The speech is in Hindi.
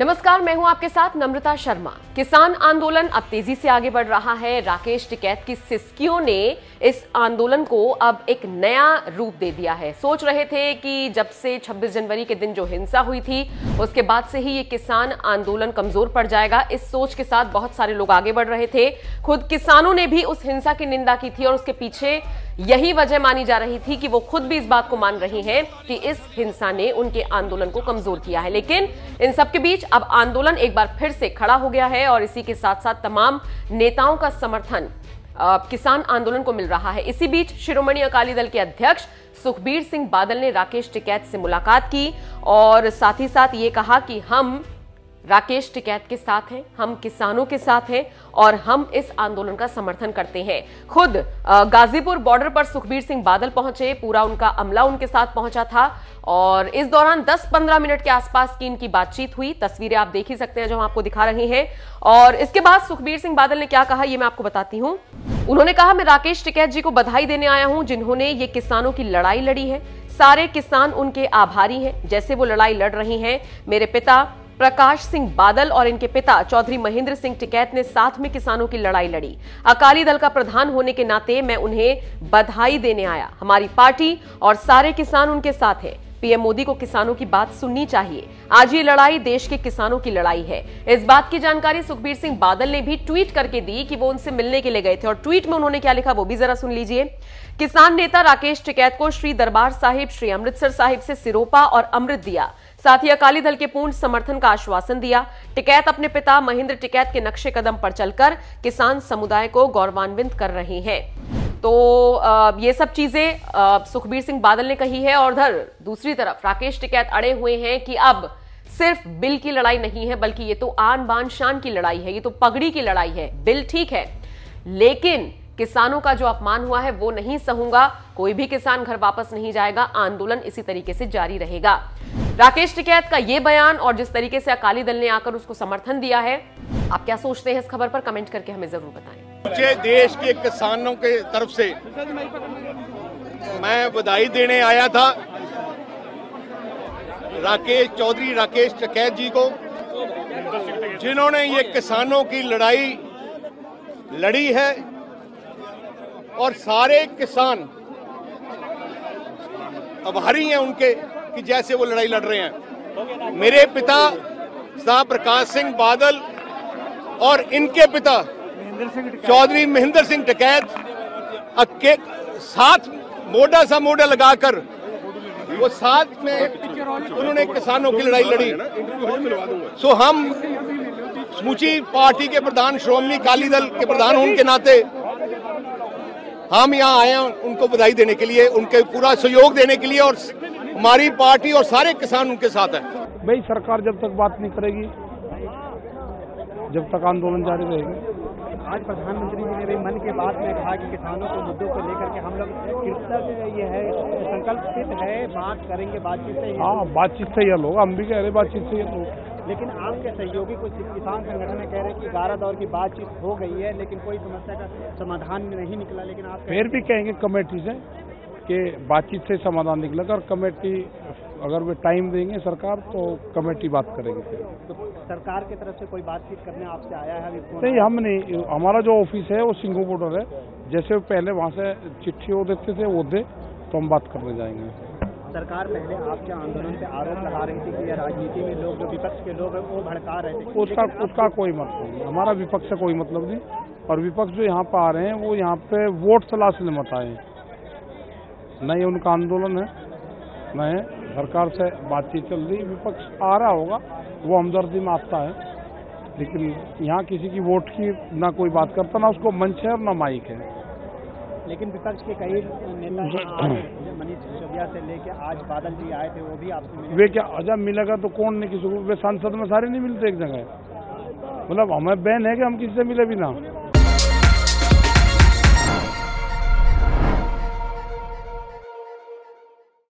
नमस्कार, मैं हूं आपके साथ नम्रता शर्मा। किसान आंदोलन अब तेजी से आगे बढ़ रहा है। राकेश टिकैत की सिसकियों ने इस आंदोलन को अब एक नया रूप दे दिया है। सोच रहे थे कि जब से 26 जनवरी के दिन जो हिंसा हुई थी उसके बाद से ही ये किसान आंदोलन कमजोर पड़ जाएगा। इस सोच के साथ बहुत सारे लोग आगे बढ़ रहे थे। खुद किसानों ने भी उस हिंसा की निंदा की थी और उसके पीछे यही वजह मानी जा रही थी कि वो खुद भी इस बात को मान रही हैं कि इस हिंसा ने उनके आंदोलन को कमजोर किया है। लेकिन इन सबके बीच अब आंदोलन एक बार फिर से खड़ा हो गया है और इसी के साथ साथ तमाम नेताओं का समर्थन किसान आंदोलन को मिल रहा है। इसी बीच शिरोमणि अकाली दल के अध्यक्ष सुखबीर सिंह बादल ने राकेश टिकैत से मुलाकात की और साथ ही साथ ये कहा कि हम राकेश टिकैत के साथ हैं, हम किसानों के साथ हैं और हम इस आंदोलन का समर्थन करते हैं। खुद गाजीपुर बॉर्डर पर सुखबीर सिंह बादल पहुंचे, पूरा उनका अमला उनके साथ पहुंचा था और इस दौरान 10-15 मिनट के आसपास की इनकी बातचीत हुई। तस्वीरें आप देख ही सकते हैं जो हम आपको दिखा रहे हैं। और इसके बाद सुखबीर सिंह बादल ने क्या कहा ये मैं आपको बताती हूं। उन्होंने कहा, मैं राकेश टिकैत जी को बधाई देने आया हूं जिन्होंने ये किसानों की लड़ाई लड़ी है। सारे किसान उनके आभारी हैं जैसे वो लड़ाई लड़ रही हैं। मेरे पिता प्रकाश सिंह बादल और इनके पिता चौधरी महेंद्र सिंह टिकैत ने साथ में किसानों की लड़ाई लड़ी। अकाली दल का प्रधान होने के नाते मैं उन्हें बधाई देने आया। हमारी पार्टी और सारे किसान उनके साथ हैं। पीएम मोदी को किसानों की बात सुननी चाहिए। आज ये लड़ाई देश के किसानों की लड़ाई है। इस बात की जानकारी सुखबीर सिंह बादल ने भी ट्वीट करके दी कि वो उनसे मिलने के लिए गए थे और ट्वीट में उन्होंने क्या लिखा वो भी जरा सुन लीजिए। किसान नेता राकेश टिकैत को श्री दरबार साहिब, श्री अमृतसर साहिब से सिरोपा और अमृत दिया। साथ ही अकाली दल के पूर्ण समर्थन का आश्वासन दिया। टिकैत अपने पिता महेंद्र टिकैत के नक्शे कदम पर चलकर किसान समुदाय को गौरवान्वित कर रहे हैं। तो ये सब चीजें सुखबीर सिंह बादल ने कही है और उधर दूसरी तरफ राकेश टिकैत अड़े हुए हैं कि अब सिर्फ बिल की लड़ाई नहीं है बल्कि ये तो आन बान शान की लड़ाई है, ये तो पगड़ी की लड़ाई है। बिल ठीक है लेकिन किसानों का जो अपमान हुआ है वो नहीं सहूंगा। कोई भी किसान घर वापस नहीं जाएगा। आंदोलन इसी तरीके से जारी रहेगा। राकेश टिकैत का ये बयान और जिस तरीके से अकाली दल ने आकर उसको समर्थन दिया है, आप क्या सोचते हैं इस खबर पर कमेंट करके हमें जरूर बताएं। मुझे देश के किसानों के तरफ से मैं बधाई देने आया था चौधरी राकेश टिकैत जी को, जिन्होंने ये किसानों की लड़ाई लड़ी है और सारे किसान आभारी हैं उनके कि जैसे वो लड़ाई लड़ रहे हैं। मेरे पिता साहब प्रकाश सिंह बादल और इनके पिता चौधरी महेंद्र सिंह टिकैत के साथ मोढा सा मोढा लगाकर वो साथ में उन्होंने किसानों की लड़ाई लड़ी। सो हम समूची पार्टी के प्रधान, श्रोमणी अकाली दल के प्रधान होने के नाते हम यहाँ आए हैं उनको बधाई देने के लिए, उनके पूरा सहयोग देने के लिए और हमारी पार्टी और सारे किसान उनके साथ हैं। भाई सरकार जब तक बात नहीं करेगी, जब तक आंदोलन जारी रहेगा। आज प्रधानमंत्री जी ने भी मन की बात में कहा कि किसानों के मुद्दों को लेकर के हम लोग ये है संकल्पित है, बात करेंगे, बातचीत से। हाँ, बातचीत से ही हल होगा। हम भी कह रहे बातचीत से ही हल होगा। लेकिन आपके सहयोगी कुछ किसान संगठन कह रहे हैं कि 11 दौर की बातचीत हो गई है लेकिन कोई समस्या का समाधान नहीं निकला। लेकिन आप फिर भी कहेंगे कमेटी से कि बातचीत से समाधान निकलेगा और कमेटी अगर वे टाइम देंगे सरकार तो कमेटी बात करेगी। फिर तो सरकार की तरफ से कोई बातचीत करने आपसे आया है? नहीं, हम नहीं। हमारा जो ऑफिस है वो सिंघू बॉर्डर है। जैसे पहले वहाँ से चिट्ठी वो देते थे वो दे तो हम बात करने जाएंगे। सरकार पहले आपके आंदोलन पे आरोप लगा रही थी कि राजनीति में लोग, जो विपक्ष के लोग हैं वो भड़का रहे थे। उसका कोई मतलब नहीं। हमारा विपक्ष से कोई मतलब नहीं। और विपक्ष जो यहाँ पे आ रहे हैं वो यहाँ पे वोट तलाशने मत आए। न ये उनका आंदोलन है न है सरकार से बातचीत चल रही। विपक्ष आ रहा होगा, वो हमदर्दी में आता है, लेकिन यहाँ किसी की वोट की ना कोई बात करता, ना उसको मंच है और ना माइक है। लेकिन विपक्ष के कई नेता मनीष सिसोदिया से लेके आज बादल जी आए थे, वो भी आपसे मिले। वे क्या जब मिलेगा तो कौन नहीं किसी को? वे सांसद में सारे नहीं मिलते एक जगह। मतलब हमें बैन है कि हम किसी से मिले भी ना।